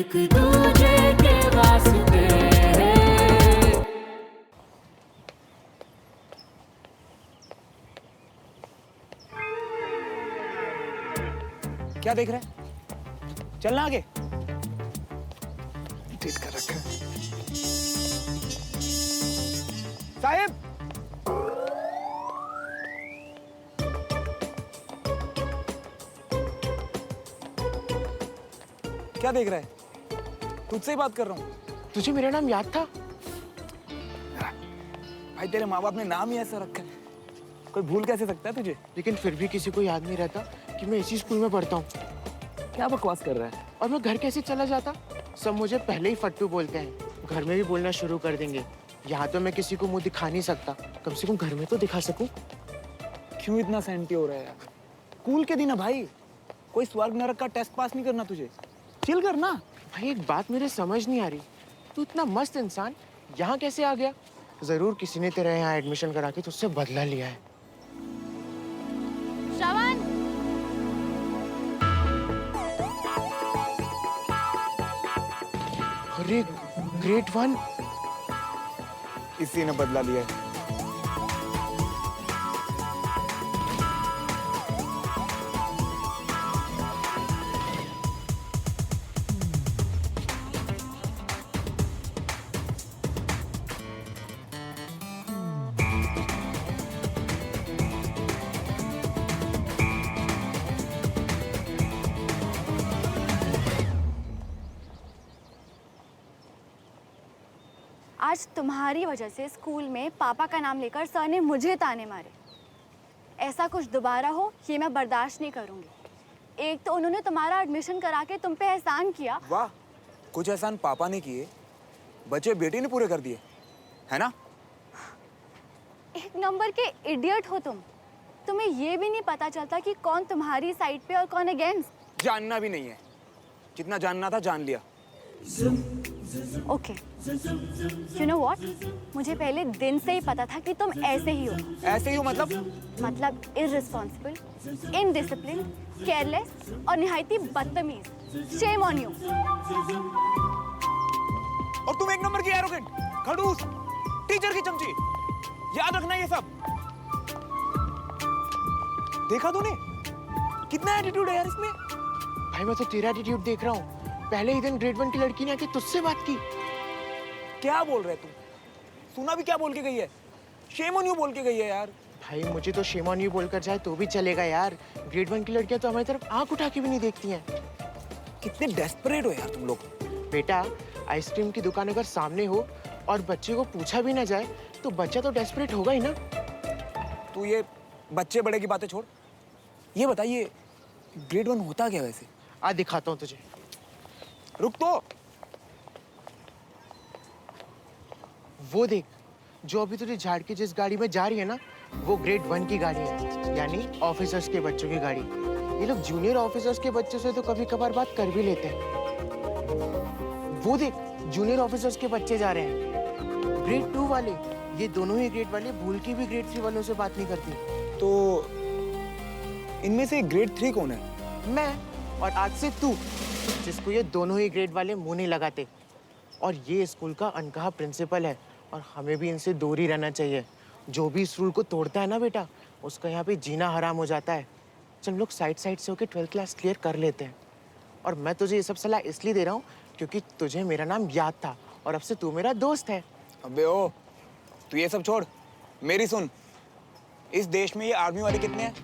एक दूजे के वास्ते। क्या देख रहे हैं? चलना आगे। इरिटेट कर रखा है। साहिब, क्या देख रहा है? तुझसे ही बात कर रहा हूँ। तुझे मेरा नाम याद था? भाई तेरे माँ बाप ने नाम ही ऐसा रखा है, कोई भूल कैसे सकता है तुझे? लेकिन फिर भी किसी को याद नहीं रहता कि मैं इसी स्कूल में पढ़ता हूँ। क्या बकवास कर रहा है? और मैं घर कैसे चला जाता? सब मुझे पहले ही फट्टू बोलते हैं, घर में भी बोलना शुरू कर देंगे। यहाँ तो मैं किसी को मुंह दिखा नहीं सकता, कम से कम घर में तो दिखा सकूं। क्यों इतना सेंटी हो रहा है यार? स्कूल के दिन है भाई, कोई स्वर्ग नरक का टेस्ट पास नहीं करना तुझे। चिल करना। भाई एक बात मेरे समझ नहीं आ रही, तू इतना मस्त इंसान यहाँ कैसे आ गया? जरूर किसी ने तेरा यहाँ एडमिशन करा के तुझसे बदला लिया है। श्रवण, अरे ग्रेड 1, इसी ने बदला लिया है। आज तुम्हारी वजह से स्कूल में पापा का नाम लेकर सर ने मुझे ताने मारे। ऐसा कुछ दोबारा हो ये मैं बर्दाश्त नहीं करूंगी। एक तो उन्होंने तुम्हारा एडमिशन करा के तुम पे एहसान किया। वाह, कुछ एहसान पापा ने किए, बच्चे बेटी ने पूरे कर दिए, है ना? एक नंबर के इडियट हो तुम। तुम्हें ये भी नहीं पता चलता कि कौन तुम्हारी साइड पे और कौन अगेंस्ट। जानना भी नहीं है, जितना जानना था जान लिया। ओके, यू नो व्हाट, मुझे पहले दिन से ही पता था कि तुम ऐसे ही हो। ऐसे ही हो मतलब इररिस्पॉन्सिबल, इनडिसिप्लिन, केयरलेस और निहायती बदतमीज। Shame on you. और तुम एक नंबर की एरोगेंट, खड़ूस, टीचर की चमची। याद रखना ये सब। देखा तूने कितना एटीट्यूड है यार इसमें। भाई मैं तो तेरा एटीट्यूड देख रहा हूँ। पहले ही दिन ग्रेड 1 की लड़की ने आके तुझसे बात की। क्या बोल रहे तुम? सुना भी क्या बोल के गई है? शेम ऑन यू बोल के गई है यार। भाई मुझे तो शेम ऑन यू बोलकर जाए तो भी चलेगा यार। ग्रेड 1 की लड़कियां तो हमारी तरफ आंख उठा के भी नहीं देखती हैं। कितने डेस्परेट हो यार तुम लोग। बेटा, आइसक्रीम की दुकान अगर सामने हो और बच्चे को पूछा भी ना जाए तो बच्चा तो डेस्परेट होगा ही ना। तू ये बच्चे बड़े की बातें छोड़, ये बताइए ग्रेड 1 होता क्या वैसे? आ दिखाता हूँ तुझे। रुक तो। वो देख, जो अभी तुझे झाड़ के जिस गाड़ी में जा रही है ना, वो ग्रेड 1 की गाड़ी है, यानी ऑफिसर्स के बच्चों की गाड़ी। ये लोग जूनियर ऑफिसर्स के बच्चों से तो कभी कभार बात कर भी लेते हैं। वो देख, जूनियर ऑफिसर्स के बच्चे जा रहे हैं। ग्रेड 2 वाले, ये दोनों ही ग्रेड वाले भूल के भी ग्रेड 3 वालों से बात नहीं करती। तो इनमें से ग्रेड 3 कौन है? मैं, और आज से तू, जिसको ये दोनों ही ग्रेड वाले मुंह नहीं लगाते। और ये स्कूल का अनकहा प्रिंसिपल है और हमें भी इनसे दूर ही रहना चाहिए। जो भी इस रूल को तोड़ता है ना बेटा, उसका यहाँ पे जीना हराम हो जाता है। चल लोग साइड साइड से होके 12th क्लास क्लियर कर लेते हैं। और मैं तुझे ये सब सलाह इसलिए दे रहा हूँ क्योंकि तुझे मेरा नाम याद था और अब से तू मेरा दोस्त है। अबे ओ, तू ये सब छोड़, मेरी सुन। इस देश में ये आर्मी वाले कितने हैं?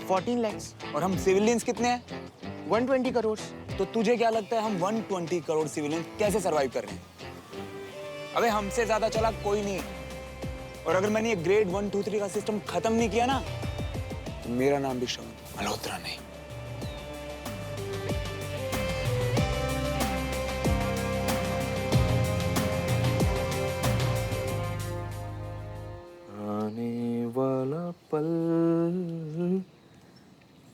14 lakhs। और हम सिविलियंस कितने हैं? 120 करोड़। तो तुझे क्या लगता है हम 120 करोड़ सिविलियन कैसे सरवाइव कर रहे हैं? अबे हमसे ज्यादा चालाक कोई नहीं। और अगर मैंने ये ग्रेड 1, 2, 3 का सिस्टम खत्म नहीं किया ना, तो मेरा नाम भी श्रवण मल्होत्रा नहीं। आने वाला पल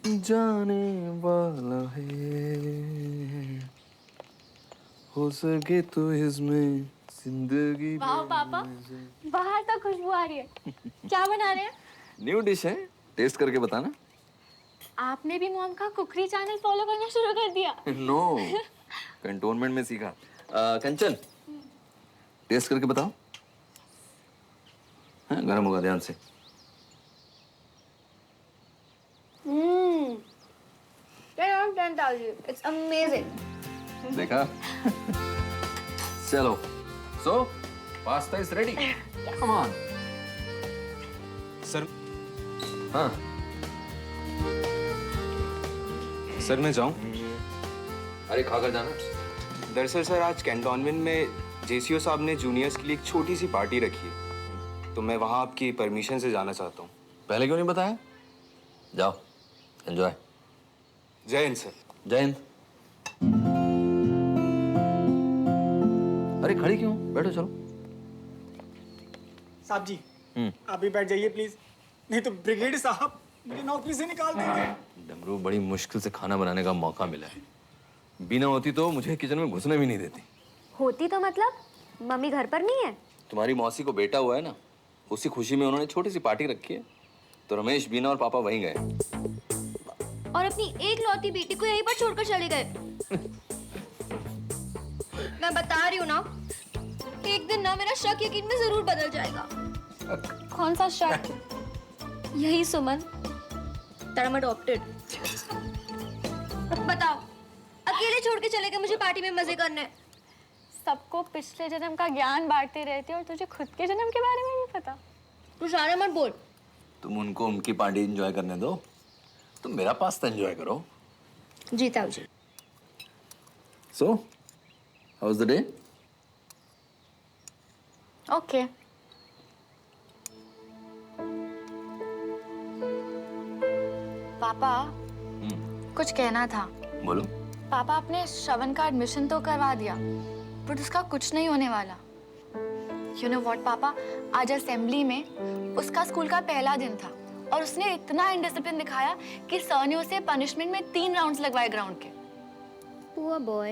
जाने वाला है, हो सके तो इसमें जिंदगी। वाह पापा, बाहर तो खुशबू आ रही है। क्या बना रहे हैं? न्यू डिश है, टेस्ट करके बताना। आपने भी मॉम का कुकरी चैनल फॉलो करना शुरू कर दिया? नो, कंटोनमेंट में सीखा। कंचन, टेस्ट करके बताओ। हाँ, गरम होगा, ध्यान से। 10 out of 10 Taji. It's amazing. देखा? चलो, so pasta is ready. Come on. Sir हाँ, सर मैं जाऊं? अरे खाकर जाना। दरअसल सर आज कैंटोनमेंट में जेसीओ साहब ने जूनियर्स के लिए एक छोटी सी पार्टी रखी है, तो मैं वहाँ आपकी परमिशन से जाना चाहता हूँ। पहले क्यों नहीं बताया? जाओ, एंजॉय। जय हिंद सर। जय हिंद। अरे खड़ी क्यों? बैठो, चलो। साहब जी आप भी बैठ जाइए प्लीज, नहीं तो ब्रिगेड साहब मुझे नौकरी से निकाल देंगे। डमरू, बड़ी मुश्किल से खाना बनाने का मौका मिला है। बीना होती तो मुझे किचन में घुसने भी नहीं देती। होती तो मतलब मम्मी घर पर नहीं है? तुम्हारी मौसी को बेटा हुआ है ना, उसी खुशी में उन्होंने छोटी सी पार्टी रखी है, तो रमेश, बीना और पापा वहीं गए। और अपनी एक लौती बेटी को यहीं पर छोड़कर चले गए। मैं बता रही हूँ ना, एक दिन ना मेरा शक यकीन में जरूर बदल जाएगा। कौन सा शक? यही सुमन, that I'm adopted। बताओ, अकेले छोड़ के चले गए मुझे पार्टी में मजे करने। सबको पिछले जन्म का ज्ञान बांटते रहते और तुझे खुद के जन्म के बारे में नहीं पता। तू शाना मत बोल। तुम उनको उनकी पार्टी एंजॉय करने दो, तुम मेरा पास्ता एंजॉय करो। जीता जी। So, how's the day? Okay. पापा, कुछ कहना था। बोलो। पापा, आपने श्रवण का एडमिशन तो करवा दिया, बट उसका कुछ नहीं होने वाला। यू नो व्हाट पापा, आज असेंबली में उसका स्कूल का पहला दिन था और उसने इतना इनडिसिप्लिन दिखाया कि सर ने उसे पनिशमेंट में 3 राउंड्स लगवाए ग्राउंड के। Poor boy.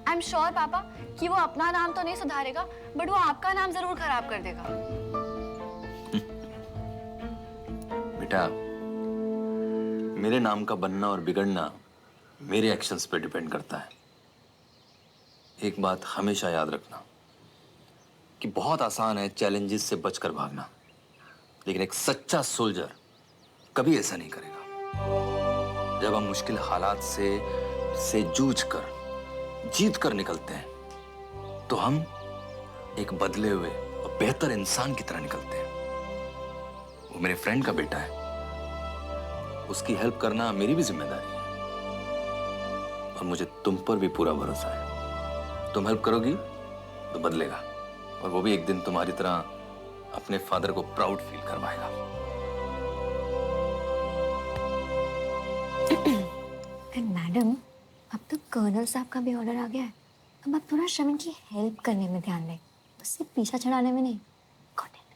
I am sure पापा कि वो अपना नाम तो नहीं सुधारेगा, बट वो आपका नाम जरूर खराब कर देगा। बेटा, मेरे नाम का बनना और बिगड़ना मेरे एक्शंस पे डिपेंड करता है। एक बात हमेशा याद रखना कि बहुत आसान है चैलेंजेस से बचकर भागना, लेकिन एक सच्चा सोल्जर कभी ऐसा नहीं करेगा। जब हम मुश्किल हालात से जूझ कर जीत कर निकलते हैं, तो हम एक बदले हुए और बेहतर इंसान की तरह निकलते हैं। वो मेरे फ्रेंड का बेटा है, उसकी हेल्प करना मेरी भी जिम्मेदारी है, और मुझे तुम पर भी पूरा भरोसा है। तुम हेल्प करोगी तो बदलेगा, और वो भी एक दिन तुम्हारी तरह अपने फादर को प्राउड फील करवाएगा। मैडम, अब तो कर्नल साहब का भी ऑर्डर आ गया है। अब आप थोड़ा श्रवण की हेल्प करने में ध्यान दें, उससे पीछा छड़ाने में नहीं। Got it?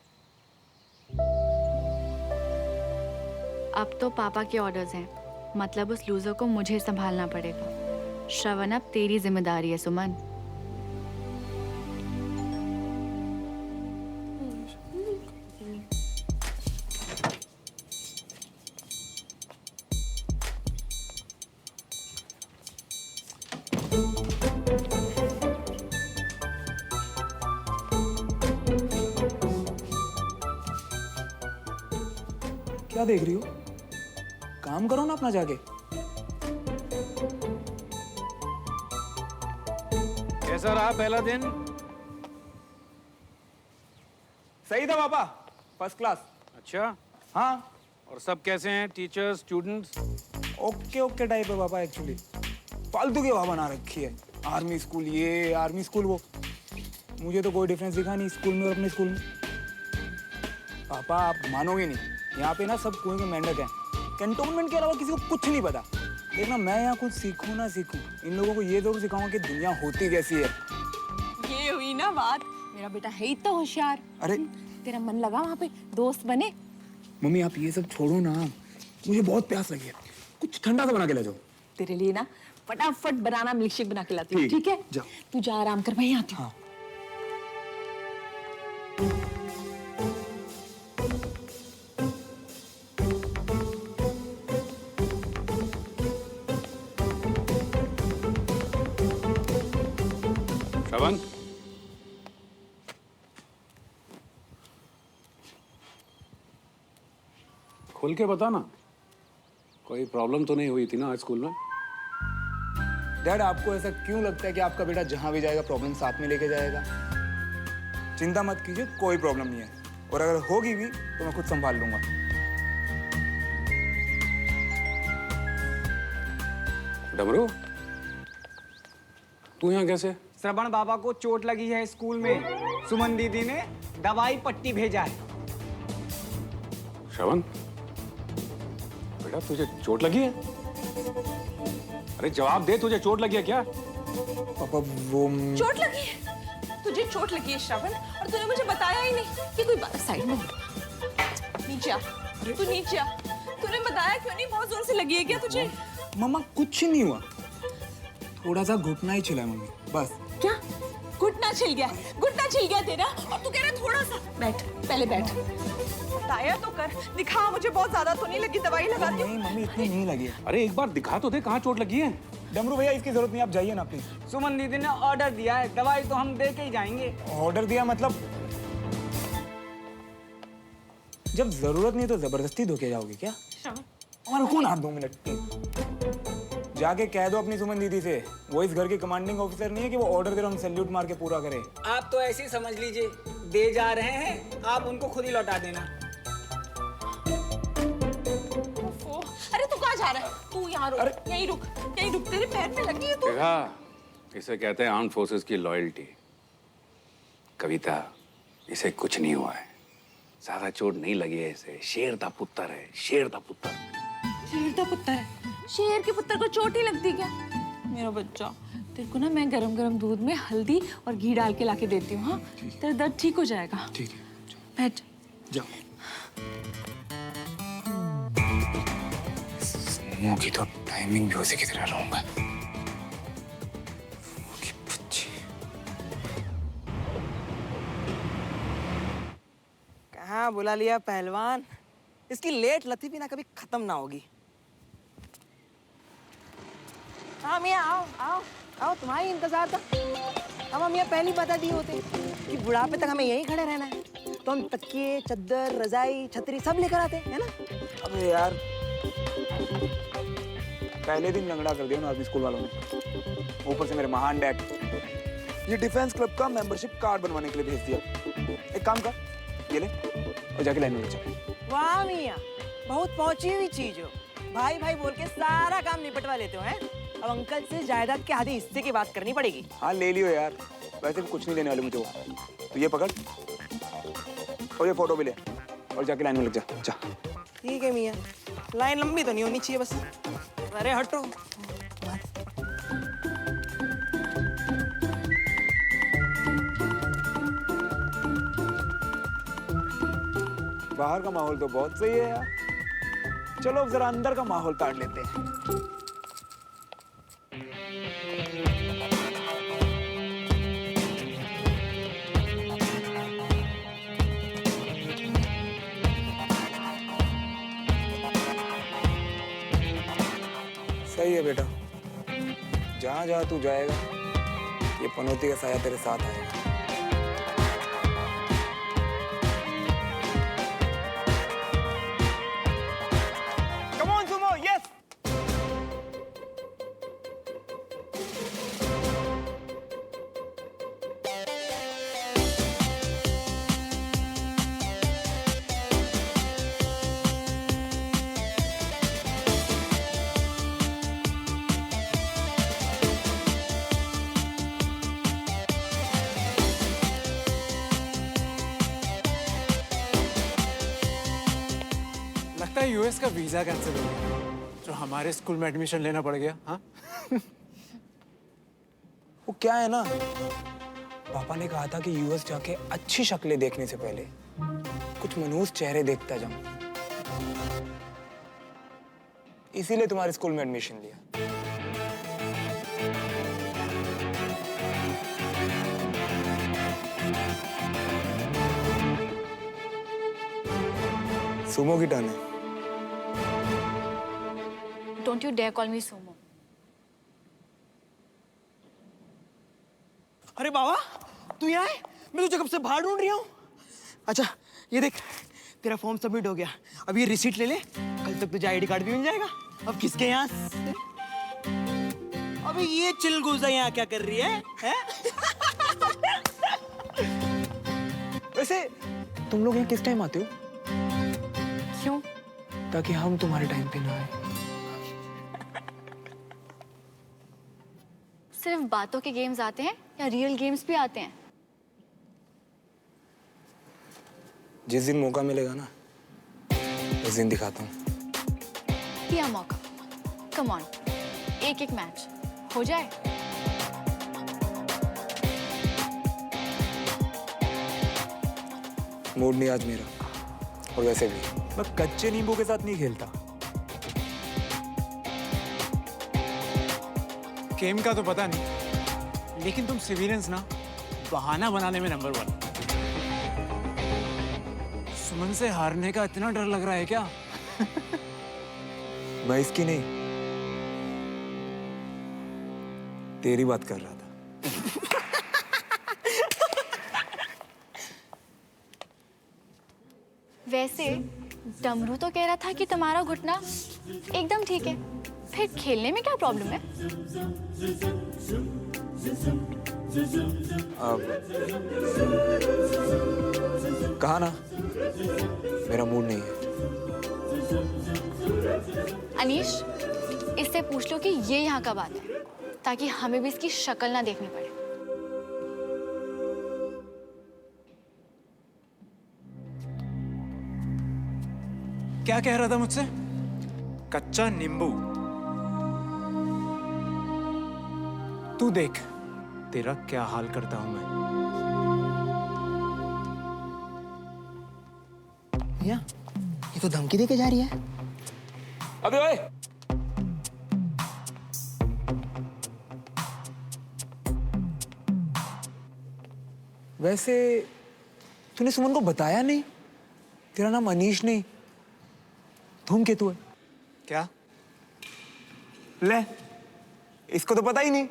अब तो पापा के ऑर्डर्स हैं, मतलब उस लूजर को मुझे संभालना पड़ेगा। श्रवण, अब तेरी जिम्मेदारी है सुमन। क्या देख रही हो? काम करो ना अपना जाके। कैसा रहा पहला दिन? सही था पापा, फर्स्ट क्लास। अच्छा, हाँ, और सब कैसे हैं? Teachers, students? Okay okay type है पापा। एक्चुअली फालतू की हवा बना रखी है। आर्मी स्कूल ये, आर्मी स्कूल वो। मुझे तो कोई डिफरेंस दिखा नहीं स्कूल में और अपने स्कूल में। पापा आप मानोगे नहीं, यहाँ पे ना सब कुएं के मेंढक हैं। कैंटोनमेंट के अलावा किसी को कुछ नहीं पता। देखना, मैं यहाँ कुछ सीखूं ना सीखूं, इन लोगों को ये जरूर सिखाऊंगा कि दुनिया होती कैसी है। ये हुई ना बात। मेरा बेटा है ही तो होशियार। अरे तेरा मन लगा वहाँ पे, दोस्त बने। मम्मी आप ये सब छोड़ो ना, मुझे बहुत प्यास लगी है, कुछ ठंडा सा बना के ले जाओ। तेरे लिए ना फटाफट बनाना मिल्कशेक बना के लाती हूँ, ठीक है? जाओ। तू जा आराम कर, मैं आती हूँ। हाँ। श्रवण, खोल के बता ना, कोई प्रॉब्लम तो नहीं हुई थी ना आज स्कूल में? डैड, आपको ऐसा क्यों लगता है कि आपका बेटा जहां भी जाएगा प्रॉब्लम साथ में लेके जाएगा? चिंता मत कीजिए, कोई प्रॉब्लम नहीं है, और अगर होगी भी तो मैं खुद संभाल लूंगा। डमरू, तू यहाँ कैसे? श्रवण बाबा को चोट लगी है स्कूल में, सुमन दीदी ने दवाई पट्टी भेजा है। श्रवण, बेटा तुझे चोट लगी है? अरे जवाब दे, तुझे चोट लगी है क्या? पापा वो चोट लगी है? तुझे चोट लगी है श्रवण, और तूने मुझे बताया ही नहीं कि कोई साइड में नीचे आ, तू नीचे आ। तूने बताया क्यों नहीं? बहुत जोर से लगी है क्या तुझे? मम्मा कुछ नहीं हुआ, थोड़ा सा घुटना ही छिला है मम्मी, बस। क्या घुटना छिल गया? घुटना छिल गया तेरा, और तू कह रहा है थोड़ा सा? बैठ, पहले बैठ, बताया तो कर, दिखा मुझे। बहुत ज्यादा तो नहीं लगी? दवाई लगाती हूँ। नहीं मम्मी, इतनी नहीं लगी है। अरे एक बार दिखा तो दे, कहाँ चोट लगी है? डमरू भैया, इसकी जरूरत नहीं, आप जाइए ना प्लीज। सुमन दीदी ने ऑर्डर दिया है, दवाई तो हम दे के ही जाएंगे। ऑर्डर दिया मतलब? जब जरूरत नहीं तो जबरदस्ती धोके जाओगे क्या? और रुको ना 2 मिनट प्लीज। जाके कह दो अपनी सुमन दीदी से, वो इस घर की कमांडिंग ऑफिसर नहीं है कि वो ऑर्डर दे रहा हम सैल्यूट मार के पूरा करें। आप तो ऐसे ही समझ लीजिए, दे जा रहे हैं, आप उनको खुद ही लौटा देना। अरे तू कहाँ जा रहा है? तू यहाँ रुक, यहीं रुक, यहीं रुक, तेरे पैर में लगी है तू। देखा, इसे कहते हैं आर्म्ड फोर्सेस की लॉयल्टी। कविता, इसे कुछ नहीं हुआ है, ज्यादा चोट नहीं लगी है इसे। शेर दा पुत्र है, शेर दा पुत्र। शेर का पुत्र है? शेर के पुत्र को चोट ही लगती क्या? मेरा बच्चा, तेरे को ना मैं गरम गरम दूध में हल्दी और घी डाल के लाके देती हूँ। हाँ, तेरा दर्द ठीक हो जाएगा। ठीक है, बैठ जाओ। मुझे तो टाइमिंग भी उसी की तरह रहूंगा। कहाँ बुला लिया पहलवान? इसकी लेट लतीफी ना कभी खत्म ना होगी। हाँ मियाँ, आओ आओ आओ, तुम्हारी इंतजार था। हम मियाँ पहली बता दिए होते कि बुढ़ापे तक हमें यहीं खड़े रहना है, तो हम तकिए, चद्दर, रजाई, छतरी सब लेकर आते हैं, है ना? अबे यार, पहले दिन लंगड़ा कर दिया ना आर्मी स्कूल वालों ने, ऊपर से मेरे महान डैड ये डिफेंस क्लब का मेंबरशिप कार्ड बनवाने के लिए भेज दिया। एक काम कर, ये ले और जाके लाइन में ले जा। वाह मियाँ, बहुत पहुंची हुई चीज हो। भाई भाई बोल के सारा काम निपटवा लेते हो, हैं? अब अंकल से जायदाद के आधे हिस्से की बात करनी पड़ेगी। हाँ ले लियो यार, वैसे भी कुछ नहीं देने वाले मुझे वो। तो ये पकड़ और ये फोटो भी ले और जाके लाइन में लग जा। जा। ठीक है मियाँ, लाइन लंबी तो नहीं होनी चाहिए बस। अरे हटो। बाहर का माहौल तो बहुत सही है यार, चलो अब जरा अंदर का माहौल ताड़ लेते हैं। सही है बेटा, जहां जहां तू जाएगा ये पनौती का साया तेरे साथ आएगा। Come on, Sumo, yes! लगता है यूएस का वीजा कैंसिल हो गया, जो हमारे स्कूल में एडमिशन लेना पड़ गया। हाँ वो क्या है ना, पापा ने कहा था कि यूएस जाके अच्छी शक्लें देखने से पहले कुछ मनहूस चेहरे देखता जाऊं, इसीलिए तुम्हारे स्कूल में एडमिशन लिया। सुमो की टर्न है। Don't you dare call me Sumo. अरे बाबा, तू यहाँ है? मैं तुझे कब से बाहर ढूंढ रही हूँ। अच्छा, ये देख, तेरा फॉर्म सबमिट हो गया। अब ये रिसीट ले ले, कल तक तुझे आईडी कार्ड भी मिल जाएगा। अब किसके यहाँ से? अबे ये चिलगोजा यहाँ क्या कर रही है? वैसे तुम लोग यहाँ किस टाइम आते हो? क्यों? ताकि हम तुम्हारे टाइम पे ना आए। सिर्फ बातों के गेम्स आते हैं या रियल गेम्स भी आते हैं? जिस दिन मौका मिलेगा ना, उस दिन दिखाता हूँ। दिया मौका। कम ऑन, एक एक मैच हो जाए। मूड नहीं आज मेरा, और वैसे भी मैं कच्चे नींबू के साथ नहीं खेलता। गेम का तो पता नहीं, लेकिन तुम सिविलियंस ना बहाना बनाने में नंबर 1। सुमन से हारने का इतना डर लग रहा है क्या? मैं इसकी नहीं, तेरी बात कर रहा था। वैसे डमरू तो कह रहा था कि तुम्हारा घुटना एकदम ठीक है, फिर खेलने में क्या प्रॉब्लम है? अब कहा ना, मेरा मूड नहीं है। अनीश, इससे पूछ लो कि ये यहाँ का बात है, ताकि हमें भी इसकी शक्ल ना देखनी पड़े। क्या कह रहा था मुझसे? कच्चा नींबू। तू देख तेरा क्या हाल करता हूं मैं। भैया, ये तो धमकी देके जा रही है। अबे ओए, वैसे तूने सुमन को बताया नहीं? तेरा नाम अनीश नहीं, धूमकेतु है। क्या? ले, इसको तो पता ही नहीं।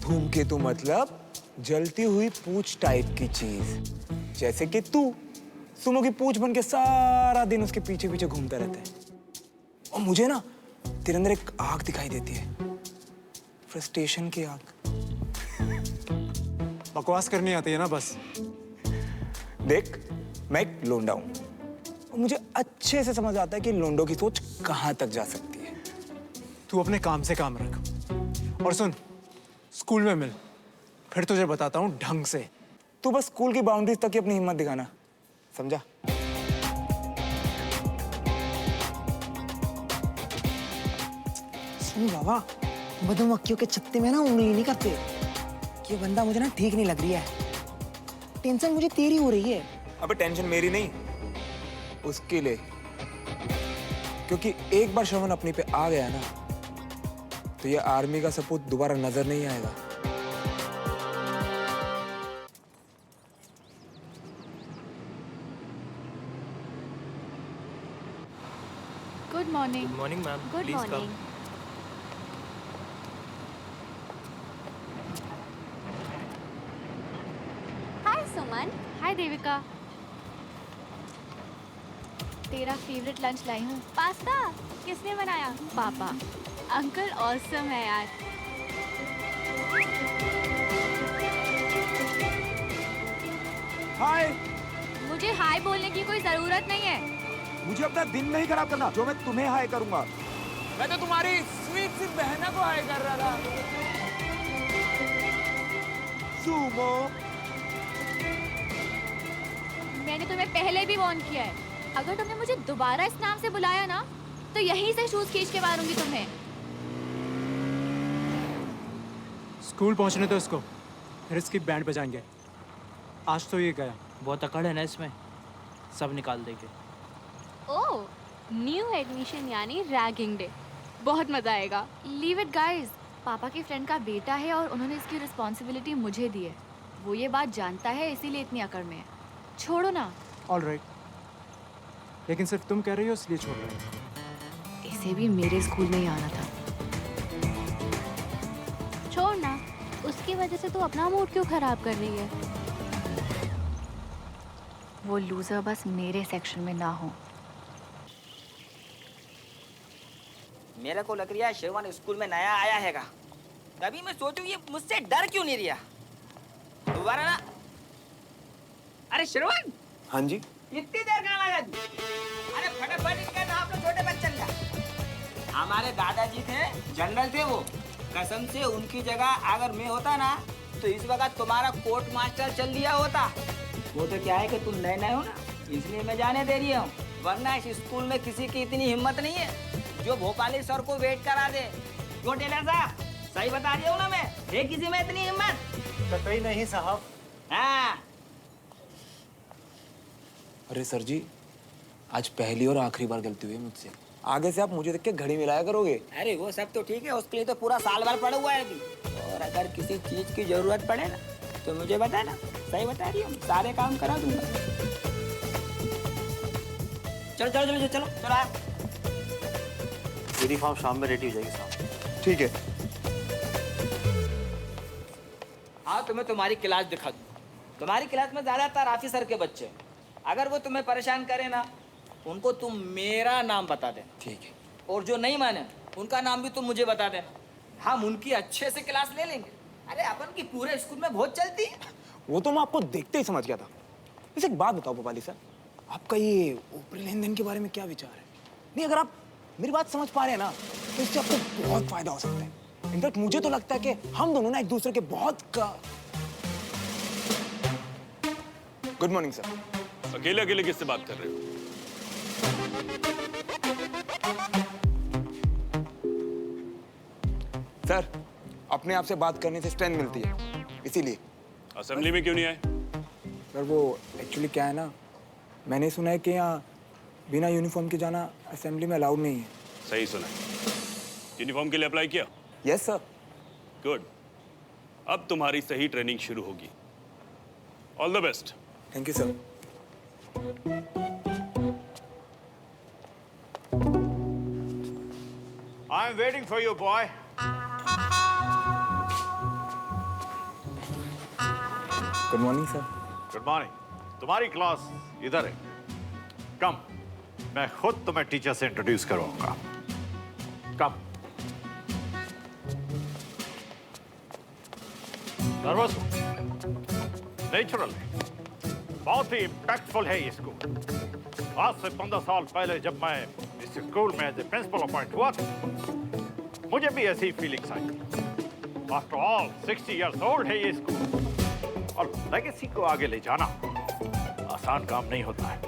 धूमकेतु मतलब जलती हुई पूंछ टाइप की चीज, जैसे कि तू सुमो की पूंछ बन के सारा दिन उसके पीछे पीछे घूमता रहता है। और मुझे ना तेरे अंदर एक आग दिखाई देती है, फ्रस्ट्रेशन की आग। बकवास करनी आती है ना बस। देख, मैं एक लोंडा हूं और मुझे अच्छे से समझ आता है कि लोंडों की सोच कहां तक जा सकती है। तू अपने काम से काम रख, और सुन, स्कूल में मिल, फिर तुझे बताता हूँ ढंग से। तू बस स्कूल की बाउंड्रीज तक ही अपनी हिम्मत दिखाना, समझा? सुन बाबा, मधुमक्खियों के छत्ते में ना उंगली नहीं करते। ये बंदा मुझे ना ठीक नहीं लग रही है। टेंशन मुझे तेरी हो रही है। अबे टेंशन मेरी नहीं, उसके लिए। क्योंकि एक बार श्रवण अपनी पे आ गया ना, तो ये आर्मी का सपूत दोबारा नजर नहीं आएगा। Good morning. Good morning ma'am. Good morning. Hi Suman. Hi Devika, तेरा फेवरेट लंच लाई हूँ। पास्ता किसने बनाया? पापा। अंकल ऑसम है यार। हाय। मुझे हाय बोलने की कोई जरूरत नहीं है। मुझे अपना दिन नहीं खराब करना, जो मैं तुम्हें हाय करूंगा। मैं तो तुम्हारी स्वीट सी बहना को हाय कर रहा था। सुमो, मैंने तुम्हें पहले भी वार्न किया है, अगर तुमने मुझे दोबारा इस नाम से बुलाया ना, तो यहीं से शूज खींच के मारूंगी तुम्हें। स्कूल पहुंचने दो इसको, फिर इसकी बैंड बजाएंगे। आज तो ये गया। बहुत अकड़ है ना इसमें, सब निकाल देंगे। ओह, न्यू एडमिशन यानी रैगिंग डे। बहुत मजा आएगा। लीव इट गाइस, पापा के फ्रेंड का बेटा है और उन्होंने इसकी रिस्पॉन्सिबिलिटी मुझे दी है। वो ये बात जानता है, इसीलिए इतनी अकड़ में है। छोड़ो ना। ऑलराइट, लेकिन सिर्फ तुम कह रही हो इसलिए छोड़ रहे हो। इसे भी मेरे स्कूल में ही आना था। छोड़ ना, उस वजह से तू अपना मूड क्यों खराब कर रही है? वो लूजर बस मेरे सेक्शन में ना हो। मेरे को लग रहा है श्रवण स्कूल में नया आया हैगा। तभी मैं सोचूं ये मुझसे डर क्यों नहीं रहा। दोबारा ना। अरे श्रवण। हाँ जी। इतनी देर कहाँ लगा तू? अरे फटाफट इनका नाम लो छोटे बच्चन का। हमारे दादाजी थे, जनरल थे वो। कसम से उनकी जगह अगर मैं होता ना तो इस वक्त तुम्हारा कोर्ट मास्टर चल दिया होता। वो तो क्या है कि तुम नए नए हो ना, इसलिए मैं जाने दे रही हूँ। वरना इस स्कूल में किसी की इतनी हिम्मत नहीं है जो भोपाली सर को वेट करा दे। जो टेलर साहब सही बता रही हूँ ना मैं, है किसी में इतनी हिम्मत? कतई नहीं साहब। हाँ। अरे सर जी, आज पहली और आखिरी बार गलती हुई है मुझसे। आगे से आप मुझे देख के घड़ी मिलाया करोगे। अरे वो सब तो ठीक है, उसके लिए तो पूरा साल भर पड़ा हुआ है अभी। और अगर किसी चीज की जरूरत पड़े ना तो मुझे बताना। सही बता रही हूँ, सारे काम करा दूंगा। चलो चलो चलो चलो चलो आप। यूनिफॉर्म शाम में रेडी हो जाएगी साहब। ठीक है। हाँ, तुम्हें तुम्हारी क्लास दिखा दूँ। तुम्हारी क्लास में ज्यादातर ऑफिसर के बच्चे। अगर वो तुम्हें परेशान करे ना, उनको तुम मेरा नाम बता देना। ठीक है। और जो नहीं माने उनका नाम भी तुम मुझे बता देना। हम उनकी अच्छे से क्लास ले लेंगे। अरे अपन की पूरे स्कूल में बहुत चलती है। वो तो मैं आपको देखते ही समझ गया था। वैसे एक बात बताओ भोपाली सर, आपका ये ऊपरी लेन देन के बारे में क्या विचार है? नहीं, अगर आप मेरी बात समझ पा रहे हैं ना तो इससे आपको बहुत फायदा हो सकता है। इनफैक्ट मुझे तो लगता है कि हम दोनों ना एक दूसरे के बहुत गुड मॉर्निंग सर। अकेले अकेले किससे बात कर रहे हो? सर, अपने आप से बात करने से स्ट्रेंथ मिलती है, इसीलिए। असेंबली में क्यों नहीं आए? सर वो एक्चुअली क्या है ना, मैंने सुना है कि यहाँ बिना यूनिफॉर्म के जाना असेंबली में अलाउड नहीं है। सही सुना। यूनिफॉर्म के लिए अप्लाई किया? Yes sir. गुड। अब तुम्हारी सही ट्रेनिंग शुरू होगी। All the best. Thank you sir. I am waiting for you, boy. Good morning sir. Good morning. तुम्हारी क्लास इधर है। कम, मैं खुद तुम्हें टीचर से इंट्रोड्यूस करूंगा। कम। नर्वस हो? नेचुरल है। बहुत ही इम्पैक्टफुल है ये स्कूल। आज से 15 साल पहले जब मैं इस स्कूल में एज ए प्रिंसिपल अपॉइंट हुआ था, मुझे भी ऐसी फीलिंग्स आई। आफ्टर ऑल 60 इयर्स ओल्ड है ये स्कूल, और लेगेसी को आगे ले जाना आसान काम नहीं होता है।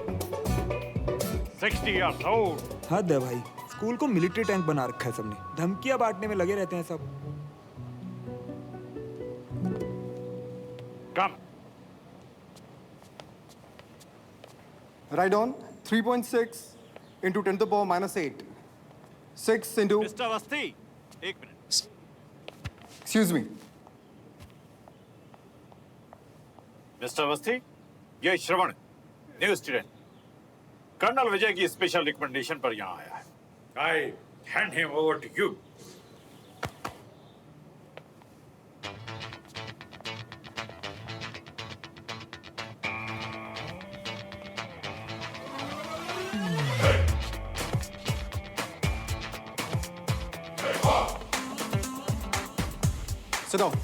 60 इयर्स ओल्ड। हद है भाई, स्कूल को मिलिट्री टैंक बना रखा है सबने। धमकियां बांटने में लगे रहते हैं सब। कम। Right on. 3.6 into 10 to the power minus 8. 6 into... mister Awasthi, एक minute. Excuse me. Mister Awasthi, ये श्रवण, न्यू स्टूडेंट, कर्नल विजय की स्पेशल रिकमेंडेशन पर यहाँ आया है। I hand him over to you. Sit down.